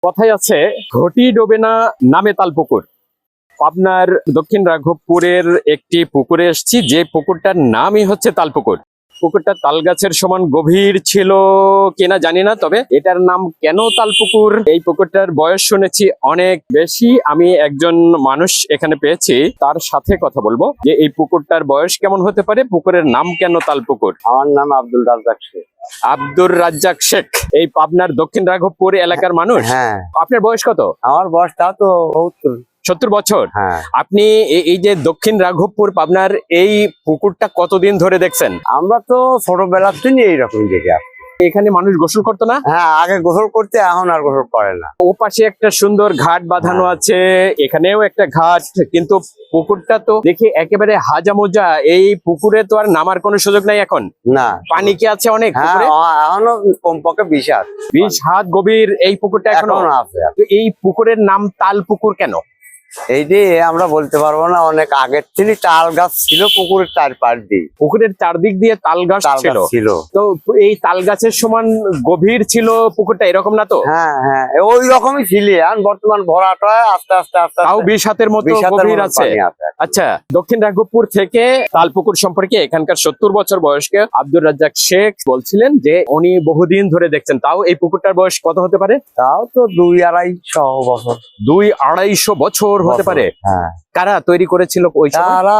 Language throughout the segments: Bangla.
কথায় আছে ঘটি ডোবে না নামে তালপুকুর। পাবনার দক্ষিণ রাঘবপুরের একটি পুকুরে এসেছি, যে পুকুরটার নামই হচ্ছে তালপুকুর। পুকুরটা তাল গাছের সমান গভীর ছিল কিনা জানি না, তবে এটার নাম কেন তালপুকুর, এই পুকুরটার বয়স শুনেছি অনেক বেশি। আমি একজন মানুষ এখানে পেয়েছি, তার সাথে কথা বলবো যে এই পুকুরটার বয়স কেমন হতে পারে, পুকুরের নাম কেন তালপুকুর। আমার নাম আব্দুল রাজ্জাক শেখ। আব্দুর রাজ্জাক শেখ, এই পাবনার দক্ষিণ রাঘবপুর এলাকার মানুষ। হ্যাঁ, আপনার বয়স কত? আমার বয়স তা তো 70। 70 বছর। হ্যাঁ, আপনি এই যে দক্ষিণ রাঘবপুর পাবনার এই পুকুরটা কতদিন ধরে দেখছেন? আমরা তো ছোটবেলা থেকে এইরকম দেখে আসছি। এখানে মানুষ গোসল করতো না? হ্যাঁ, আগে গোসল করতে, এখন আর গোসল করে না। ও পাশে একটা সুন্দর ঘাট বাঁধানো আছে, এখানেও একটা ঘাট, কিন্তু পুকুরটা তো দেখি একেবারে হাজামোজা। এই পুকুরে তো আর নামার কোনো সুযোগ নাই এখন। না, পানি কি আছে অনেক হ্যাঁ, পুকুরে? এখনো কমপক্ষে 20 হাত 20 হাত গভীর এই পুকুরটা এখনো এখনো আছে। তো এই পুকুরের নাম তাল পুকুর কেন? এই যে আমরা বলতে পারবো না, অনেক আগের থেকে তাল গাছ ছিল পুকুরের চারপাশ দিয়ে। পুকুরের চারদিক দিয়ে তাল গাছ তাল ছিল। গাছ ছিল। তো এই তাল গাছের সমান গভীর ছিল পুকুরটা, এরকম না তো? হ্যাঁ হ্যাঁ, ওই রকমই ছিল। এখন বর্তমান ভরাটা আস্তে আস্তে আস্তে তাও 20 হাতের মতো 20 হাতের গভীর মতো আছে। পানি আছে। আচ্ছা, দক্ষিণ রাঘবপুর থেকে তালপুকুর সম্পর্কে এখানকার 70 বছর বয়স্ক আব্দুর রাজ্জাক শেখ বলছিলেন যে উনি বহুদিন ধরে দেখছেন। তাও এই পুকুরটার বয়স কত হতে পারে? তাও তো 2-250 বছর। 200-250 বছর হতে পারে। হ্যাঁ, কারা তৈরি করেছিল ওই সময়? তারা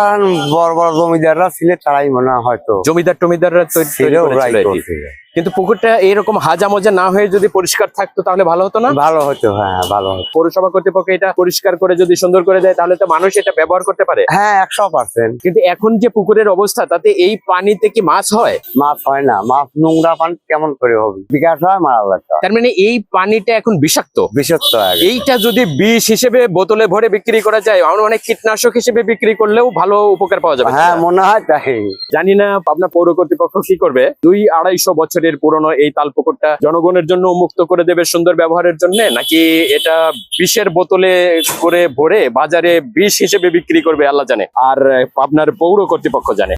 বড় বড় জমিদাররা ছিল, তারাই মনে হয় হয়তো জমিদার টমিদাররা তৈরি ছিল, ওরাই করেছিল এটি। করছিল। কিন্তু পুকুরটা এরকম হাজামজা না হয়ে যদি পরিষ্কার থাকতো তাহলে ভালো হতো না? ভালো হতো, হ্যাঁ ভালো হতো। পৌরসভা কর্তৃপক্ষ এটা পরিষ্কার করে যদি সুন্দর করে দেয় তাহলে তো মানুষ এটা ব্যবহার করতে পারে। হ্যাঁ, 100%। কিন্তু এখন যে পুকুরের অবস্থা, তাতে এই পানিতে কি মাছ হয়? মাছ হয় না, মাছ নোংরা পানি কেমন করে হবে? বিকাশ হয়, মারা লাগবে। তার মানে এই পানিটা এখন বিষাক্ত। বিষাক্ত আগে। এইটা যদি বিষ হিসেবে বোতলে ভরে বিক্রি করা যায়, আমরা অনেক কীটনাশক হিসেবে বিক্রি করলেও ভালো উপকার পাওয়া যাবে। হ্যাঁ, মনে হয় তাই। জানি না পাবনা পৌর কর্তৃপক্ষ কি করবে। 200-250 বছরের পুরনো এই তাল পুকুরটা জনগণের জন্য উন্মুক্ত করে দেবে সুন্দর ব্যবহারের জন্য, নাকি এটা বিষের বোতলে করে ভরে বাজারে বিষ হিসেবে বিক্রি করবে আল্লাহ জানে, আর পাবনার পৌর কর্তৃপক্ষ জানে।